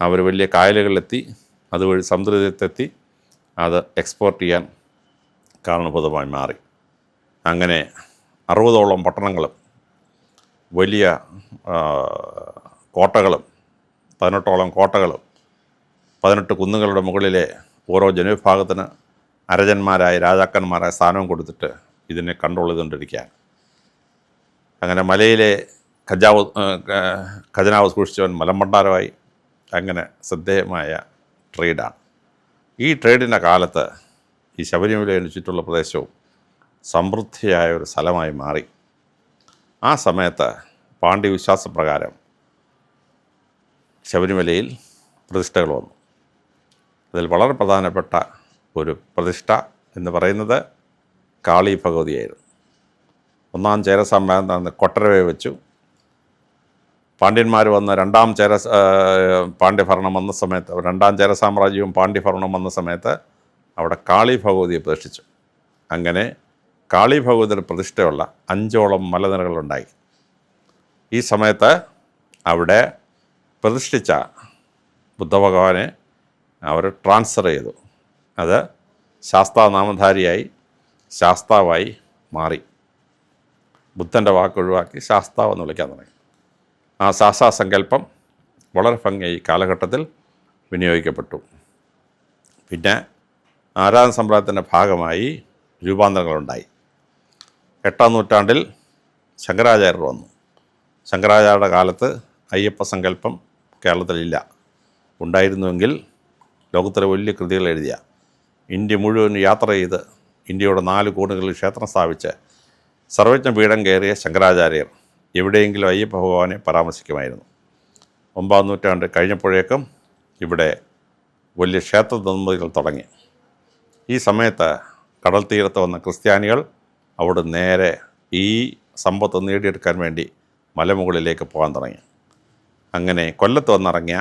അവർ വലിയ കായലുകളിലെത്തി, അതുവഴി സമുദ്രതീരത്തെത്തി അത് എക്സ്പോർട്ട് ചെയ്യാൻ കാരണഭൂതമായി മാറി. അങ്ങനെ 60ഓളം പട്ടണങ്ങളും വലിയ കോട്ടകളും 18ഓളം കോട്ടകളും 18 കുന്നുകളുടെ മുകളിലെ ഓരോ ജനവിഭാഗത്തിന് അരജന്മാരായ രാജാക്കന്മാരായ സ്ഥാനവും കൊടുത്തിട്ട് ഇതിനെ കൺട്രോൾ ചെയ്തുകൊണ്ടിരിക്കുകയാണ്. അങ്ങനെ മലയിലെ ഖജനാവ് സൂക്ഷിച്ചവൻ മലമ്പണ്ടാരമായി. അങ്ങനെ ശ്രദ്ധേയമായ ട്രേഡാണ്. ഈ ട്രേഡിൻ്റെ കാലത്ത് ഈ ശബരിമലയുടെ ചുറ്റുള്ള പ്രദേശവും സമൃദ്ധിയായ ഒരു സ്ഥലമായി മാറി. ആ സമയത്ത് പാണ്ഡ്യ വിശ്വാസപ്രകാരം ശബരിമലയിൽ പ്രതിഷ്ഠകൾ വന്നു. അതിൽ വളരെ പ്രധാനപ്പെട്ട ഒരു പ്രതിഷ്ഠ എന്ന് പറയുന്നത് കാളി ഭഗവതിയായിരുന്നു. ഒന്നാം ചേര സാമ്രാജ്യം കൊട്ടരവെ വെച്ചു. പാണ്ഡ്യന്മാർ വന്ന രണ്ടാം ചേര പാണ്ഡ്യഭരണം വന്ന സമയത്ത്, രണ്ടാം ചേര സാമ്രാജ്യവും പാണ്ഡ്യഭരണം വന്ന സമയത്ത് അവിടെ കാളി ഭഗവതിയെ പ്രതിഷ്ഠിച്ചു. അങ്ങനെ കാളി ഭഗവതിയുടെ പ്രതിഷ്ഠയുള്ള 5ഓളം മലനിരകളുണ്ടായി. ഈ സമയത്ത് അവിടെ പ്രതിഷ്ഠിച്ച ബുദ്ധഭഗവാനെ അവർ ട്രാൻസ്ഫർ ചെയ്തു. അത് ശാസ്താനാമധാരിയായി ശാസ്താവായി മാറി. ബുദ്ധൻ്റെ വാക്കൊഴിവാക്കി ശാസ്താവ് എന്ന് വിളിക്കാൻ തുടങ്ങി. ആ ശാസ്താസങ്കല്പം വളരെ ഭംഗിയായി കാലഘട്ടത്തിൽ വിനിയോഗിക്കപ്പെട്ടു. പിന്നെ ആരാധന സമ്പ്രദായത്തിൻ്റെ ഭാഗമായി രൂപാന്തരങ്ങളുണ്ടായി. 8ാം നൂറ്റാണ്ടിൽ ശങ്കരാചാര്യർ വന്നു. ശങ്കരാചാര്യരുടെ കാലത്ത് അയ്യപ്പ സങ്കല്പം കേരളത്തിലില്ല. ഉണ്ടായിരുന്നുവെങ്കിൽ ലോകത്തിലെ വലിയ കൃതികൾ എഴുതിയ, ഇന്ത്യ മുഴുവൻ യാത്ര ചെയ്ത് ഇന്ത്യയുടെ 4 കോണുകളിൽ ക്ഷേത്രം സ്ഥാപിച്ച് സർവജ്ഞ പീഠം കയറിയ ശങ്കരാചാര്യർ എവിടെയെങ്കിലും അയ്യപ്പ ഭഗവാനെ പരാമർശിക്കുമായിരുന്നു. 9ാം നൂറ്റാണ്ട് കഴിഞ്ഞപ്പോഴേക്കും ഇവിടെ വലിയ ക്ഷേത്ര നിർമ്മിതികൾ തുടങ്ങി. ഈ സമയത്ത് കടൽ തീരത്ത് വന്ന ക്രിസ്ത്യാനികൾ അവിടെ നേരെ ഈ സമ്പത്ത് നേടിയെടുക്കാൻ വേണ്ടി മലമുകളിലേക്ക് പോകാൻ തുടങ്ങി. അങ്ങനെ കൊല്ലത്ത് വന്നിറങ്ങിയ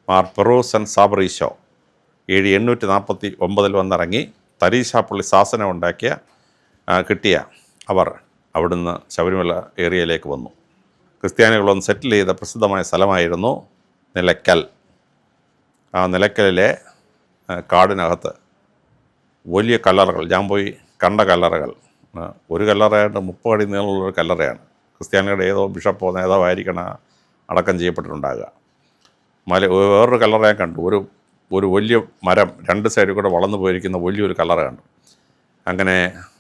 മാർ പെറൂസൻ സാബറീശോ 849 വന്നിറങ്ങി തരീശാപ്പള്ളി ശാസനം കിട്ടിയ അവർ അവിടുന്ന് ശബരിമല ഏരിയയിലേക്ക് വന്നു. ക്രിസ്ത്യാനികളൊന്ന് സെറ്റിൽ ചെയ്ത പ്രസിദ്ധമായ സ്ഥലമായിരുന്നു നിലയ്ക്കൽ. ആ നിലയ്ക്കലിലെ കാടിനകത്ത് വലിയ കല്ലറകൾ, ഞാൻ പോയി കണ്ട കല്ലറകൾ, ഒരു കല്ലറയായിട്ട് 30 അടി നീളമുള്ളൊരു കല്ലറയാണ്. ക്രിസ്ത്യാനികളുടെ ഏതോ ബിഷപ്പോ നേതാവോ ആയിരിക്കണം അടക്കം ചെയ്യപ്പെട്ടിട്ടുണ്ടാകുക. വേറൊരു കല്ലറ ഞാൻ കണ്ടു. ഒരു വലിയ മരം 2 സൈഡിൽ കൂടെ വളർന്നു പോയിരിക്കുന്ന വലിയൊരു കല്ലറ കണ്ടു. അങ്ങനെ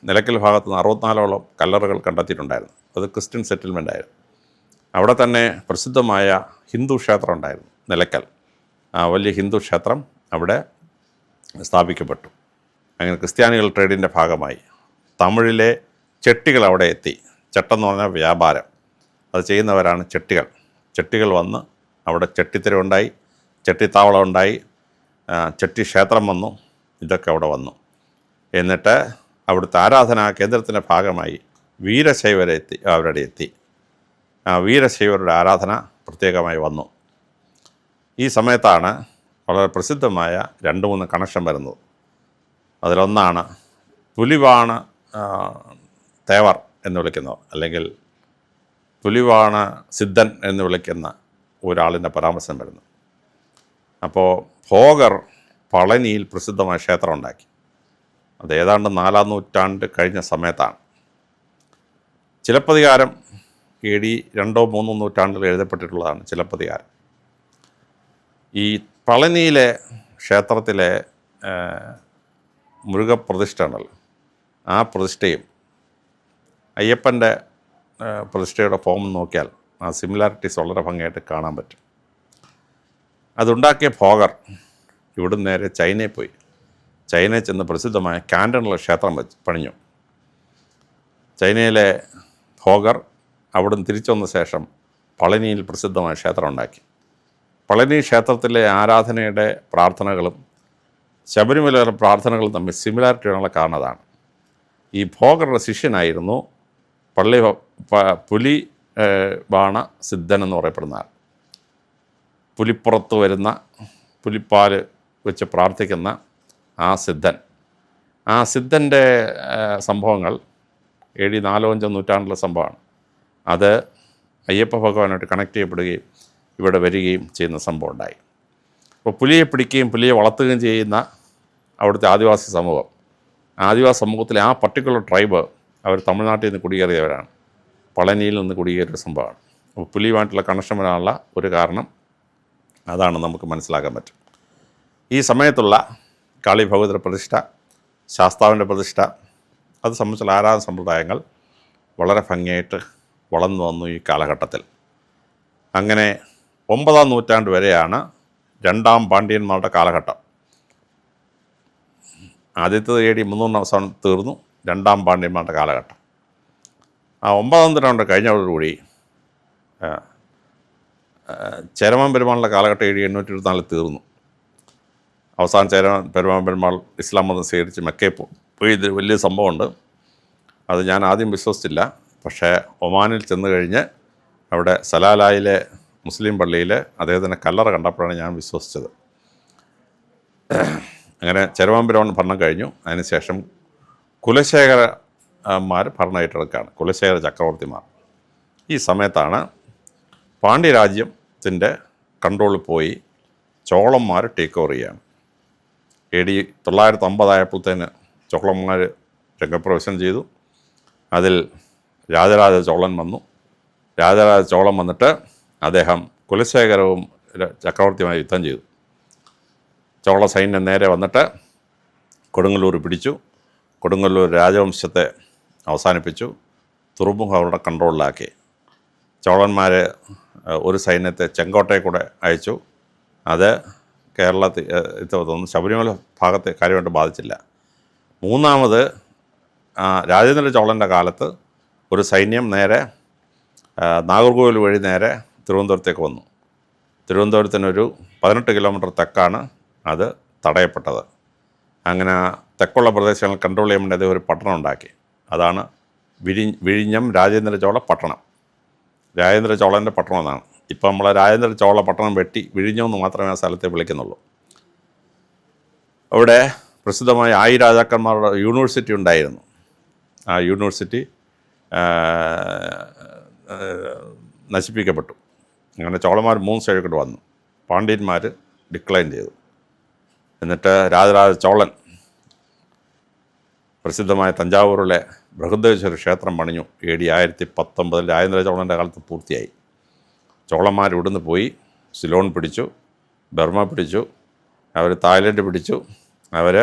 നിലയ്ക്കൽ ഭാഗത്ത് നിന്ന് 64ഓളം കല്ലറകൾ കണ്ടെത്തിയിട്ടുണ്ടായിരുന്നു. അത് ക്രിസ്ത്യൻ സെറ്റിൽമെൻ്റ് ആയിരുന്നു. അവിടെ തന്നെ പ്രസിദ്ധമായ ഹിന്ദു ക്ഷേത്രം ഉണ്ടായിരുന്നു നിലയ്ക്കൽ. ആ വലിയ ഹിന്ദു ക്ഷേത്രം അവിടെ സ്ഥാപിക്കപ്പെട്ടു. അങ്ങനെ ക്രിസ്ത്യാനികൾ ട്രേഡിൻ്റെ ഭാഗമായി തമിഴിലെ ചെട്ടികൾ അവിടെ എത്തി. ചെട്ടെന്ന് പറഞ്ഞാൽ വ്യാപാരം, അത് ചെയ്യുന്നവരാണ് ചെട്ടികൾ. ചെട്ടികൾ വന്ന് അവിടെ ചെട്ടിത്തരവുണ്ടായി, ചെട്ടിത്താവളം ഉണ്ടായി, ചെട്ടി ക്ഷേത്രം വന്നു. ഇതൊക്കെ അവിടെ വന്നു. എന്നിട്ട് അവിടുത്തെ ആരാധനാ കേന്ദ്രത്തിൻ്റെ ഭാഗമായി വീരശൈവരെത്തി അവരുടെ എത്തി. ആ വീരശൈവരുടെ ആരാധന പ്രത്യേകമായി വന്നു. ഈ സമയത്താണ് വളരെ പ്രസിദ്ധമായ 2-3 കണക്ഷൻ വരുന്നത്. അതിലൊന്നാണ് പുലിവാണ തേവർ എന്ന് വിളിക്കുന്നവർ, അല്ലെങ്കിൽ പുലിവാണ സിദ്ധൻ എന്ന് വിളിക്കുന്ന ഒരാളിൻ്റെ പരാമർശം വരുന്നു. അപ്പോൾ ഭോഗർ പളനിയിൽ പ്രസിദ്ധമായ ക്ഷേത്രം ഉണ്ടാക്കി. അത് ഏതാണ്ട് 4-ാം നൂറ്റാണ്ട് കഴിഞ്ഞ സമയത്താണ്. ചിലപ്പതികാരം AD 2-3 നൂറ്റാണ്ടിൽ എഴുതപ്പെട്ടിട്ടുള്ളതാണ് ചിലപ്പതികാരം. ഈ പളനിയിലെ ക്ഷേത്രത്തിലെ മുരുകപ്രതിഷ്ഠ ഉണ്ടല്ലോ, ആ പ്രതിഷ്ഠയും അയ്യപ്പൻ്റെ പ്രതിഷ്ഠയുടെ ഫോം നോക്കിയാൽ ആ സിമിലാരിറ്റീസ് വളരെ ഭംഗിയായിട്ട് കാണാൻ പറ്റും. അതുണ്ടാക്കിയ ഭോഗർ ഇവിടുന്ന് നേരെ ചൈനയിൽ പോയി. ചൈനയിൽ ചെന്ന് പ്രസിദ്ധമായ കാൻഡനുള്ള ക്ഷേത്രം പണിഞ്ഞു. ചൈനയിലെ ഭോഗർ അവിടുന്ന് തിരിച്ചു വന്ന ശേഷം പളനിയിൽ പ്രസിദ്ധമായ ക്ഷേത്രം ഉണ്ടാക്കി. പളനി ക്ഷേത്രത്തിലെ ആരാധനയുടെ പ്രാർത്ഥനകളും ശബരിമലയിലെ പ്രാർത്ഥനകളും തമ്മിൽ സിമിലാരിറ്റി ഉള്ള കാരണം അതാണ്. ഈ ഭോഗറുടെ ശിഷ്യനായിരുന്നു പുലി ബാണ സിദ്ധൻ എന്ന് പറയപ്പെടുന്ന ആൾ. പുലിപ്പുറത്ത് വരുന്ന പുലിപ്പാൽ വെച്ച് പ്രാർത്ഥിക്കുന്ന ആ സിദ്ധൻ. ആ സിദ്ധൻ്റെ സംഭവങ്ങൾ AD 4-5 നൂറ്റാണ്ടിലെ സംഭവമാണ്. അത് അയ്യപ്പ ഭഗവാനായിട്ട് കണക്ട് ചെയ്യപ്പെടുകയും ഇവിടെ വരികയും ചെയ്യുന്ന സംഭവം ഉണ്ടായി. അപ്പോൾ പുലിയെ പിടിക്കുകയും പുലിയെ വളർത്തുകയും ചെയ്യുന്ന അവിടുത്തെ ആദിവാസി സമൂഹം, ആദിവാസി സമൂഹത്തിലെ ആ പർട്ടിക്കുലർ ട്രൈബ് അവർ തമിഴ്നാട്ടിൽ നിന്ന് കുടിയേറിയവരാണ്. പളനിയിൽ നിന്ന് കുടിയേറിയ സംഭവമാണ്. അപ്പോൾ പുലിയുമായിട്ടുള്ള കണക്ഷൻ വരാനുള്ള ഒരു കാരണം അതാണ് നമുക്ക് മനസ്സിലാക്കാൻ പറ്റും. ഈ സമയത്തുള്ള കാളി ഭഗവതിയുടെ പ്രതിഷ്ഠ, ശാസ്താവിൻ്റെ പ്രതിഷ്ഠ, അത് സംബന്ധിച്ചുള്ള ആരാധന സമ്പ്രദായങ്ങൾ വളരെ ഭംഗിയായിട്ട് വളർന്നു വന്നു ഈ കാലഘട്ടത്തിൽ. അങ്ങനെ 9-ാം നൂറ്റാണ്ട് വരെയാണ് 2ാം പാണ്ഡ്യന്മാരുടെ കാലഘട്ടം. ആദ്യത്തേത് AD 300 അവസാനം തീർന്നു. 2ാം പാണ്ഡ്യന്മാരുടെ കാലഘട്ടം. ആ 9-ാം നൂറ്റാണ്ട് കഴിഞ്ഞതോടുകൂടി ചേരമാൻ പെരുമാളിൻ്റെ കാലഘട്ടം AD 824 തീർന്നു. അവസാനം പെരുമാൻ പെരുമാൾ ഇസ്ലാം മതം സ്വീകരിച്ച് മക്കയിൽ പോയി. ഇത് വലിയ സംഭവമുണ്ട്. അത് ഞാൻ ആദ്യം വിശ്വസിച്ചില്ല. പക്ഷേ ഒമാനിൽ ചെന്ന് കഴിഞ്ഞ് അവിടെ സലാലായിലെ മുസ്ലിം പള്ളിയിൽ അദ്ദേഹത്തിൻ്റെ കല്ലറ കണ്ടപ്പോഴാണ് ഞാൻ വിശ്വസിച്ചത്. അങ്ങനെ ചേരമാൻ പെരുമാൾ ഭരണം കഴിഞ്ഞു. അതിനുശേഷം കുലശേഖരന്മാർ ഭരണം ഏറ്റെടുക്കുകയാണ്, കുലശേഖര ചക്രവർത്തിമാർ. ഈ സമയത്താണ് പാണ്ഡ്യരാജ്യത്തിൻ്റെ കൺട്രോളിൽ പോയി ചോളന്മാർ ടേക്ക് ഓവർ ചെയ്യുകയാണ്. AD 950 ആയപ്പോഴത്തേന് ചോളന്മാർ രംഗപ്രവേശനം ചെയ്തു. അതിൽ രാജരാജ ചോളൻ വന്നു. രാജരാജ ചോളൻ വന്നിട്ട് അദ്ദേഹം കുലശേഖരവും ചക്രവർത്തിയുമായി യുദ്ധം ചെയ്തു. ചോള സൈന്യം നേരെ വന്നിട്ട് കൊടുങ്ങല്ലൂർ പിടിച്ചു. കൊടുങ്ങല്ലൂർ രാജവംശത്തെ അവസാനിപ്പിച്ചു. തുറമുഖം അവരുടെ കൺട്രോളിലാക്കി. ചോളന്മാർ ഒരു സൈന്യത്തെ ചെങ്കോട്ടയിൽ കൂടെ അയച്ചു. അത് കേരളത്തിൽ തോന്നുന്നു ശബരിമല ഭാഗത്തെ കാര്യമായിട്ട് ബാധിച്ചില്ല. മൂന്നാമത് രാജേന്ദ്ര ചോളൻ്റെ കാലത്ത് ഒരു സൈന്യം നേരെ നാഗർകോവിൽ വഴി നേരെ തിരുവനന്തപുരത്തേക്ക് വന്നു. തിരുവനന്തപുരത്തിനൊരു 18 കിലോമീറ്റർ തെക്കാണ് അത് തടയപ്പെട്ടത്. അങ്ങനെ തെക്കുള്ള പ്രദേശങ്ങൾ കൺട്രോൾ ചെയ്യാൻ വേണ്ടി അദ്ദേഹം ഒരു പട്ടണം ഉണ്ടാക്കി. അതാണ് വിഴിഞ്ഞം രാജേന്ദ്ര ചോള പട്ടണം. രാജേന്ദ്ര ചോളൻ്റെ പട്ടണം എന്നാണ്. ഇപ്പം നമ്മളെ രാജേന്ദ്ര ചോള പട്ടണം വെട്ടി വിഴിഞ്ഞമെന്ന് മാത്രമേ ആ സ്ഥലത്തെ വിളിക്കുന്നുള്ളൂ. അവിടെ പ്രസിദ്ധമായ 1000 രാജാക്കന്മാരുടെ യൂണിവേഴ്സിറ്റി ഉണ്ടായിരുന്നു. ആ യൂണിവേഴ്സിറ്റി നശിപ്പിക്കപ്പെട്ടു. അങ്ങനെ ചോളന്മാർ 3 സൈഡിൽ വന്നു. പാണ്ഡ്യന്മാർ ഡിക്ലൈൻ ചെയ്തു. എന്നിട്ട് രാജരാജ ചോളൻ പ്രസിദ്ധമായ തഞ്ചാവൂരിലെ ബൃഹദേശ്വര ക്ഷേത്രം പണിഞ്ഞു. AD 1019 രാജേന്ദ്ര ചോളൻ്റെ കാലത്ത് പൂർത്തിയായി. ചോളന്മാർ ഇവിടുന്ന് പോയി സിലോൺ പിടിച്ചു, ബർമ പിടിച്ചു, അവർ തായ്ലൻഡ് പിടിച്ചു, അവർ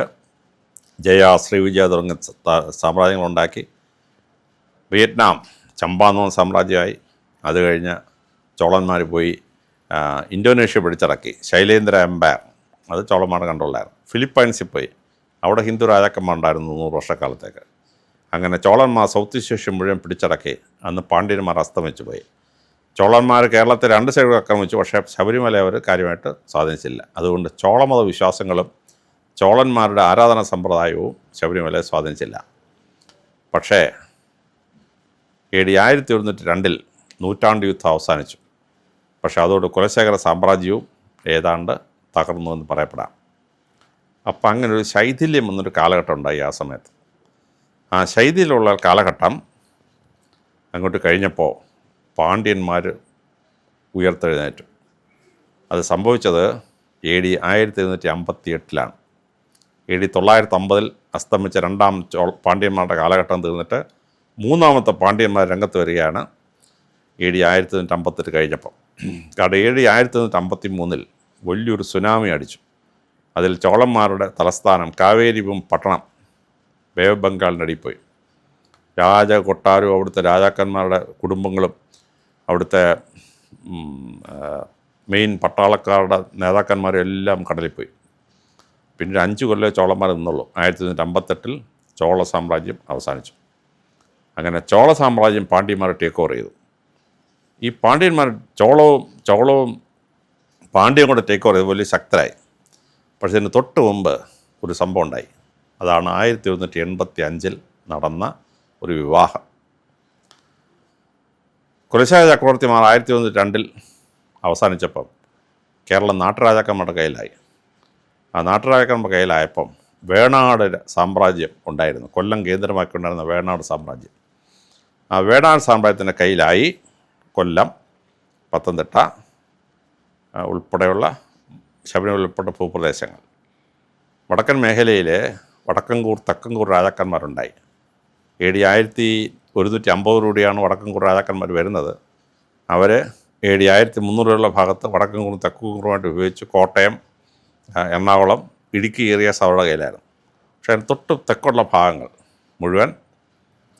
ജയ, ശ്രീവിജയ തുടങ്ങിയ സാമ്രാജ്യങ്ങളുണ്ടാക്കി. വിയറ്റ്നാം ചമ്പ എന്ന് പറഞ്ഞ സാമ്രാജ്യമായി. അത് കഴിഞ്ഞ് ചോളന്മാർ പോയി ഇന്തോനേഷ്യ പിടിച്ചിറക്കി. ശൈലേന്ദ്ര എംപയർ, അത് ചോളന്മാരുടെ കൺട്രോളിലായിരുന്നു. ഫിലിപ്പൈൻസിൽ പോയി, അവിടെ ഹിന്ദു രാജാക്കന്മാരുണ്ടായിരുന്നു 100 വർഷക്കാലത്തേക്ക്. അങ്ങനെ ചോളന്മാർ സൗത്ത് ഈസ്റ്റ് ഏഷ്യ മുഴുവൻ പിടിച്ചടക്കി. അന്ന് പാണ്ഡ്യന്മാർ അസ്തമിച്ചു പോയി. ചോളന്മാർ കേരളത്തെ 2 സൈഡിൽ ആക്രമിച്ചു, പക്ഷേ ശബരിമല അവർ കാര്യമായിട്ട് സ്വാധീനിച്ചില്ല. അതുകൊണ്ട് ചോളമത വിശ്വാസങ്ങളും ചോളന്മാരുടെ ആരാധനാ സമ്പ്രദായവും ശബരിമലയെ സ്വാധീനിച്ചില്ല. പക്ഷേ AD 1102 നൂറ്റാണ്ട് യുദ്ധം അവസാനിച്ചു. പക്ഷേ അതോട് കുലശേഖര സാമ്രാജ്യവും ഏതാണ്ട് തകർന്നു എന്ന് പറയപ്പെടാം. അപ്പം അങ്ങനെ ഒരു ശൈഥില്യം എന്നൊരു കാലഘട്ടം ഉണ്ടായി ആ സമയത്ത്. ആ ശൈഥില്യമുള്ള കാലഘട്ടം അങ്ങോട്ട് കഴിഞ്ഞപ്പോൾ പാണ്ഡ്യന്മാർ ഉയർത്തെഴുന്നേറ്റു. അത് സംഭവിച്ചത് AD 1758 AD 950 അസ്തമിച്ച 2ാം പാണ്ഡ്യന്മാരുടെ കാലഘട്ടം തീർന്നിട്ട് 3ാമത്തെ പാണ്ഡ്യന്മാർ രംഗത്ത് വരികയാണ് AD 1758 കഴിഞ്ഞപ്പോൾ. കാരണം AD 1753 വലിയൊരു സുനാമി അടിച്ചു. അതിൽ ചോളന്മാരുടെ തലസ്ഥാനം കാവേരിപുരം പട്ടണം ബേ ഓഫ് ബംഗാളിൻ്റെ അടിയിൽ പോയി. കൊട്ടാരവും അവിടുത്തെ രാജാക്കന്മാരുടെ കുടുംബങ്ങളും അവിടുത്തെ മെയിൻ പട്ടാളക്കാരുടെ നേതാക്കന്മാരും എല്ലാം കടലിൽ പോയി. പിന്നെ 5 കൊല്ലം ചോളന്മാർ നിന്നുള്ളൂ. 1758 ചോള സാമ്രാജ്യം അവസാനിച്ചു. അങ്ങനെ ചോള സാമ്രാജ്യം പാണ്ഡ്യന്മാരെ ടേക്ക് ഓവർ ചെയ്തു. ഈ പാണ്ഡ്യന്മാർ ചോളവും പാണ്ഡ്യം കൂടെ ടേക്ക് ഓവർ ചെയ്ത് വലിയ ശക്തരായി. പക്ഷേ ഇതിന് തൊട്ട് മുമ്പ് ഒരു സംഭവം ഉണ്ടായി. അതാണ് 1185 നടന്ന ഒരു വിവാഹം. കുലശേഖര ചക്രവർത്തിമാർ 1102 അവസാനിച്ചപ്പം കേരളം നാട്ടുരാജാക്കന്മാരുടെ കയ്യിലായി. ആ നാട്ടുരാജാക്കന്മാരുടെ കയ്യിലായപ്പം വേണാട് സാമ്രാജ്യം ഉണ്ടായിരുന്നു. കൊല്ലം കേന്ദ്രമാക്കിയുണ്ടായിരുന്ന വേണാട് സാമ്രാജ്യം. ആ വേണാട് സാമ്രാജ്യത്തിൻ്റെ കയ്യിലായി കൊല്ലം, പത്തനംതിട്ട ഉൾപ്പെടെയുള്ള ശബരിമല ഉൾപ്പെട്ട ഭൂപ്രദേശങ്ങൾ. വടക്കൻ മേഖലയിലെ വടക്കൻകൂർ, തെക്കൻകൂർ രാജാക്കന്മാരുണ്ടായി. AD 1150 വടക്കൻകൂർ രാജാക്കന്മാർ വരുന്നത്. അവർ AD 1300 ഭാഗത്ത് വടക്കൻകൂറും തെക്കൻകൂറുമായിട്ട് ഉപയോഗിച്ച് കോട്ടയം, എറണാകുളം, ഇടുക്കി ഏരിയാസ് അവരുടെ കയ്യിലായിരുന്നു. പക്ഷേ അതിന് തൊട്ട് തെക്കുള്ള ഭാഗങ്ങൾ മുഴുവൻ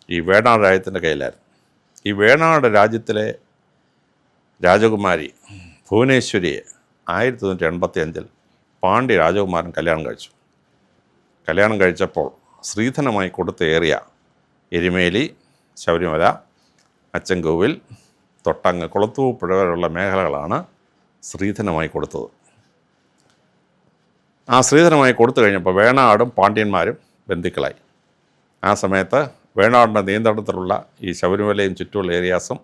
ഈ വേണാട് രാജ്യത്തിൻ്റെ കയ്യിലായിരുന്നു. ഈ വേണാട് രാജ്യത്തിലെ രാജകുമാരി ഭുവനേശ്വരിയെ 1985 പാണ്ഡ്യ രാജകുമാരൻ കല്യാണം കഴിച്ചു. കല്യാണം കഴിച്ചപ്പോൾ സ്ത്രീധനമായി കൊടുത്ത ഏറിയ എരുമേലി, ശബരിമല, അച്ചൻകോവിൽ, തൊട്ടങ്ങ് കുളത്തൂപ്പുഴ വരെയുള്ള മേഖലകളാണ് സ്ത്രീധനമായി കൊടുത്തത്. ആ സ്ത്രീധനമായി കൊടുത്തു കഴിഞ്ഞപ്പോൾ വേണാടും പാണ്ഡ്യന്മാരും ബന്ധുക്കളായി. ആ സമയത്ത് വേണാടിൻ്റെ നിയന്ത്രണത്തിലുള്ള ഈ ശബരിമലയും ചുറ്റുമുള്ള ഏരിയാസും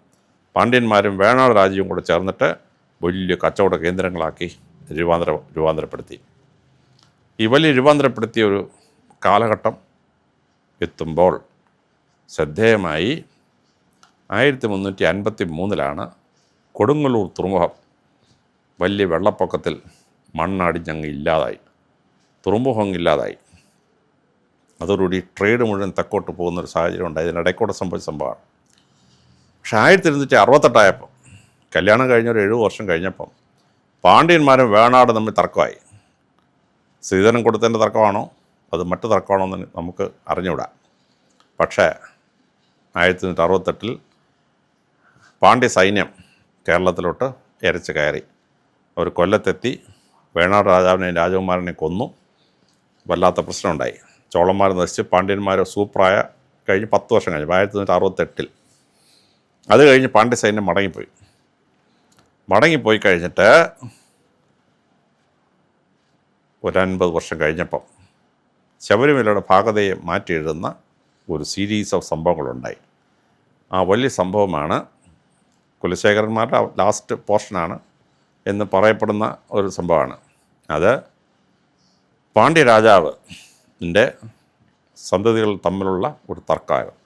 പാണ്ഡ്യന്മാരും വേണാട് രാജ്യവും കൂടെ ചേർന്നിട്ട് വലിയ കച്ചവട കേന്ദ്രങ്ങളാക്കി രൂപാന്തരപ്പെടുത്തി. ഈ വലിയ രൂപാന്തരപ്പെടുത്തിയ ഒരു കാലഘട്ടം എത്തുമ്പോൾ ശ്രദ്ധേയമായി 1353 കൊടുങ്ങല്ലൂർ തുറമുഖം വലിയ വെള്ളപ്പൊക്കത്തിൽ മണ്ണടിഞ്ഞങ്ങ് ഇല്ലാതായി. തുറമുഖം ഇല്ലാതായി. അതോടുകൂടി ട്രേഡ് മുഴുവൻ തെക്കോട്ട് പോകുന്നൊരു സാഹചര്യം ഉണ്ടായി. ഇതിനിടയ്ക്കൂടെ സംഭവിച്ച സംഭവമാണ്. പക്ഷേ 1268 കല്യാണം കഴിഞ്ഞ ഒരു 7 വർഷം കഴിഞ്ഞപ്പം പാണ്ഡ്യന്മാരും വേണാട് തമ്മിൽ തർക്കമായി. സ്ത്രീധനം കൊടുത്തതിൻ്റെ തർക്കമാണോ അത് മറ്റു തർക്കമാണോ എന്ന് നമുക്ക് അറിഞ്ഞുകൂടാ. പക്ഷേ 1968 പാണ്ഡ്യ സൈന്യം കേരളത്തിലോട്ട് ഇരച്ച് കയറി. അവർ കൊല്ലത്തെത്തി വേണാട് രാജാവിനെയും രാജകുമാരനെയും കൊന്നു. വല്ലാത്ത പ്രശ്നമുണ്ടായി. ചോളന്മാർ നശിച്ച് പാണ്ഡ്യന്മാർ സൂപ്പറായ കഴിഞ്ഞ് 10 വർഷം കഴിഞ്ഞു 1968. അത് കഴിഞ്ഞ് പാണ്ഡ്യ സൈന്യം മടങ്ങിപ്പോയി കഴിഞ്ഞിട്ട് ഒരു 50 വർഷം കഴിഞ്ഞപ്പം ശബരിമലയുടെ ഭാഗതയെ മാറ്റി എഴുതുന്ന ഒരു സീരീസ് ഓഫ് സംഭവങ്ങളുണ്ടായി. ആ വലിയ സംഭവമാണ് കുലശേഖരന്മാരുടെ ലാസ്റ്റ് പോർഷനാണ് എന്ന് പറയപ്പെടുന്ന ഒരു സംഭവമാണ്. അത് പാണ്ഡ്യ രാജാവിൻ്റെ സന്തതികൾ തമ്മിലുള്ള ഒരു തർക്കമായിരുന്നു.